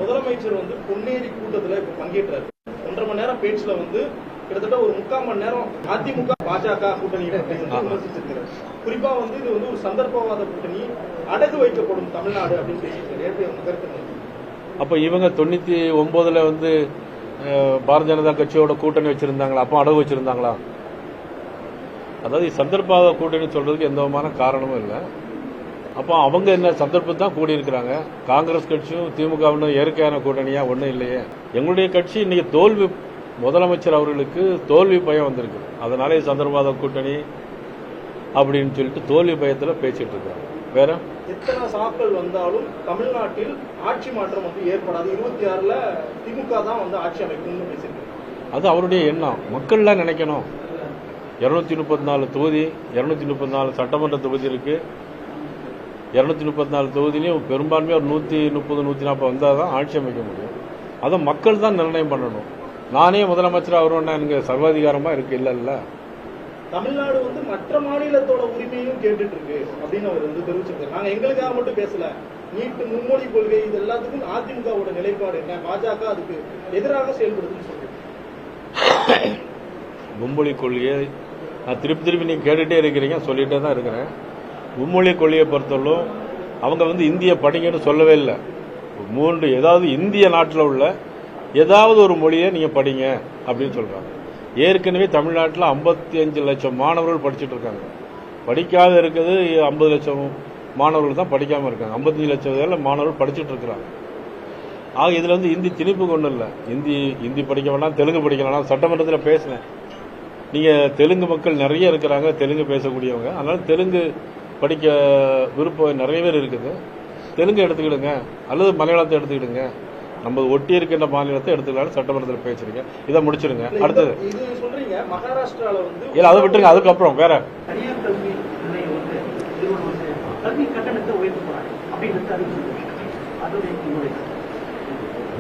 முதலமைச்சர் வந்து பொன்னேரி கூட்டத்தில் இப்ப பங்கேற்றாரு. 1.5 மணி நேரம் பேச்சுல வந்து கிட்டத்தட்ட ஒரு 3/4 மணி நேரம் அதிமுக பாஜக கூட்டணி விமர்சிச்சிருக்கிறார். குறிப்பா வந்து இது வந்து ஒரு சந்தர்ப்பவாத கூட்டணி, அடகு வைக்கப்படும் தமிழ்நாடு அப்படின்னு பேசியிருக்காரு. அப்ப இவங்க 99ல வந்து பாரதிய ஜனதா கட்சியோட கூட்டணி வச்சிருந்தாங்களா? அப்போ அடகு வச்சிருந்தாங்களா? அதாவது சந்தர்ப்பவாத கூட்டணி சொல்றதுக்கு எந்த விதமான காரணமும் இல்லை. அப்போ அவங்க என்ன சந்தர்ப்பம் தான் கூடியிருக்கிறாங்க. காங்கிரஸ் கட்சியும் திமுகவும் இயற்கையான கூட்டணியா ஒன்றும் இல்லையே. எங்களுடைய கட்சி இன்னைக்கு தோல்வி, முதலமைச்சர் அவர்களுக்கு தோல்வி பயம் வந்திருக்கு. அதனாலே சந்தர்ப்பவாத கூட்டணி அப்படின்னு சொல்லிட்டு தோல்வி பயத்தில் பேசிட்டு இருக்காங்க. வேற எத்தனை சாக்கள் வந்தாலும் தமிழ்நாட்டில் ஆட்சி மாற்றம் வந்து ஏற்படாது. 26ல திமுக தான் வந்து ஆட்சி அமைக்கணும்னு பேசியிருக்காங்க. அது அவருடைய எண்ணம். மக்கள்லாம் நினைக்கணும். 234 தொகுதி, 234 சட்டமன்ற தொகுதி இருக்கு. 234 தொகுதியிலையும் பெரும்பான்மையாக ஒரு 130, 140 வந்தால் தான் ஆட்சி அமைக்க முடியும். அதை மக்கள் தான் நிர்ணயம் பண்ணணும். நானே முதலமைச்சர் அவருன்னா எனக்கு சர்வாதிகாரமா இருக்கு. இல்ல தமிழ்நாடு வந்து மற்ற மாநிலத்தோட உரிமையும் கேட்டுட்டு இருக்கு அப்படின்னு அவர் வந்து தெரிவிச்சிருக்காரு. நாங்க எங்களுக்காக மட்டும் பேசல. நீட்டு, மும்மொழி கொள்கை, இது எல்லாத்துக்கும் அதிமுகவோட நிலைப்பாடு என்ன, பாஜக அதுக்கு எதிராக செயல்படுதுன்னு சொல்றேன். மும்மொழி கொள்கையை நான் திருப்பி நீங்க கேட்டுட்டே இருக்கிறீங்க, சொல்லிட்டே தான் இருக்கிறேன். மும்மொழி கொள்கையை பொறுத்தவரைக்கும் அவங்க வந்து இந்திய படிங்கன்னு சொல்லவே இல்லை. ஏதாவது இந்திய நாட்டில் உள்ள ஏதாவது ஒரு மொழியை நீங்க படிங்க அப்படின்னு சொல்றாங்க. ஏற்கனவே தமிழ்நாட்டில் 55 லட்சம் மாணவர்கள் படிச்சுட்டு இருக்காங்க. படிக்காத இருக்கிறது 50 லட்சம் மாணவர்கள் தான் படிக்காம இருக்காங்க. 55 லட்சம் மாணவர்கள் படிச்சுட்டு இருக்கிறாங்க. ஆக இதுல வந்து இந்தி திணிப்பு கொண்டு இல்லை. இந்தி படிக்க வேண்டாம், தெலுங்கு படிக்க வேண்டாம். சட்டமன்றத்தில் பேசினேன். நீங்க தெலுங்கு மக்கள் நிறைய இருக்கிறாங்க, தெலுங்கு பேசக்கூடியவங்க. அதனால தெலுங்கு படிக்க விருப்பம் நிறைய பேர் இருக்குது. தெலுங்கு எடுத்துக்கிடுங்க அல்லது மலையாளத்தை எடுத்துக்கிடுங்க. நம்ம ஒட்டி இருக்கின்ற மாநிலத்தை எடுத்துக்கலாம். சட்டமன்றத்தில் பேசுறீங்க, இதை முடிச்சிருங்க. அடுத்தது இல்ல, அதை விட்டுருங்க. அதுக்கப்புறம் வேற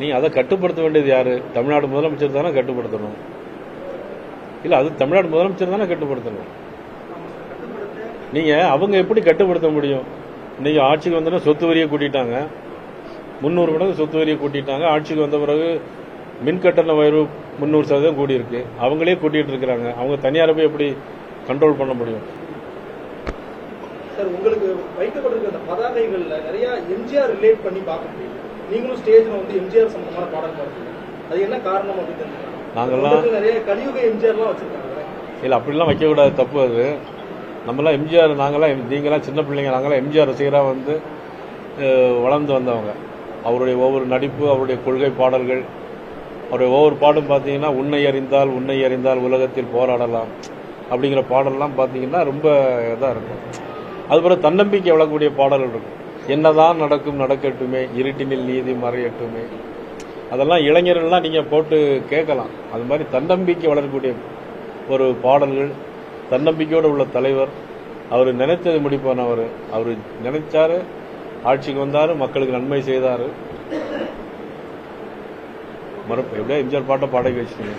நீ அதை கட்டுப்படுத்த வேண்டியது யாரு? தமிழ்நாடு முதலமைச்சர் தானே கட்டுப்படுத்தணும். இல்ல, அது தமிழ்நாடு முதலமைச்சர் தானே கட்டுப்படுத்தணும். நீங்க அவங்க எப்படி கட்டுப்படுத்த முடியும்? நீங்க ஆட்சிக்கு வந்தோன்னா சொத்து வரியை கூட்டிட்டாங்க, 300 மடங்கு சொத்து வரியை கூட்டிட்டாங்க. ஆட்சிக்கு வந்த பிறகு மின் கட்டண உயர்வு 300% கூடியிருக்கு. அவங்களே கூட்டிட்டு இருக்கிறாங்க. அவங்க தனியாரை போய் எப்படி கண்ட்ரோல் பண்ண முடியும்? சார், உங்களுக்கு வைக்கப்பட்டிருக்க அந்த பதாகைகள்ல நிறைய எம்ஜிஆர் ரிலேட் பண்ணி பார்க்க முடியும். நீங்களும் ஸ்டேஜ்ல வந்து எம்ஜிஆர் சம்பந்தமான பாடல் பாடுறீங்க. அது என்ன காரணம் அப்படின்னு நாங்கெல்லாம் நிறைய கலியுக எம்ஜிஆர்லாம் வச்சிருக்காங்க. இல்ல, அப்படிலாம் வைக்கக்கூடாது, தப்பு அது. நம்மளாம் எம்ஜிஆர், நீங்களாம் சின்ன பிள்ளைங்க, நாங்களாம் எம்ஜிஆர் ரசிகராக வந்து வளர்ந்து வந்தவங்க. அவருடைய ஒவ்வொரு நடிப்பு, அவருடைய கொள்கை பாடல்கள், அவருடைய ஒவ்வொரு பாடும் பார்த்தீங்கன்னா உன்னை அறிந்தால் உலகத்தில் போராடலாம் அப்படிங்கிற பாடல்லாம் பார்த்தீங்கன்னா ரொம்ப இதாக இருக்கும். அதுபோல் தன்னம்பிக்கை வளரக்கூடிய பாடல்கள் இருக்கும். என்னதான் நடக்கும் நடக்கட்டுமே, இருட்டினில் நீதி மறையட்டுமே. அதெல்லாம் இளைஞர்கள்லாம் நீங்கள் போட்டு கேட்கலாம். அது மாதிரி தன்னம்பிக்கை வளரக்கூடிய ஒரு பாடல்கள். தன்னம்பிக்கையோடு உள்ள தலைவர். அவர் நினைத்தது முடிப்பானவர். அவர் நினைச்சாரு, ஆட்சிக்கு வந்தாரு, மக்களுக்கு நன்மை செய்தாரு. எப்படியா எம்ஜிஆர் பாட்டை பாடகி வச்சுக்கோங்க.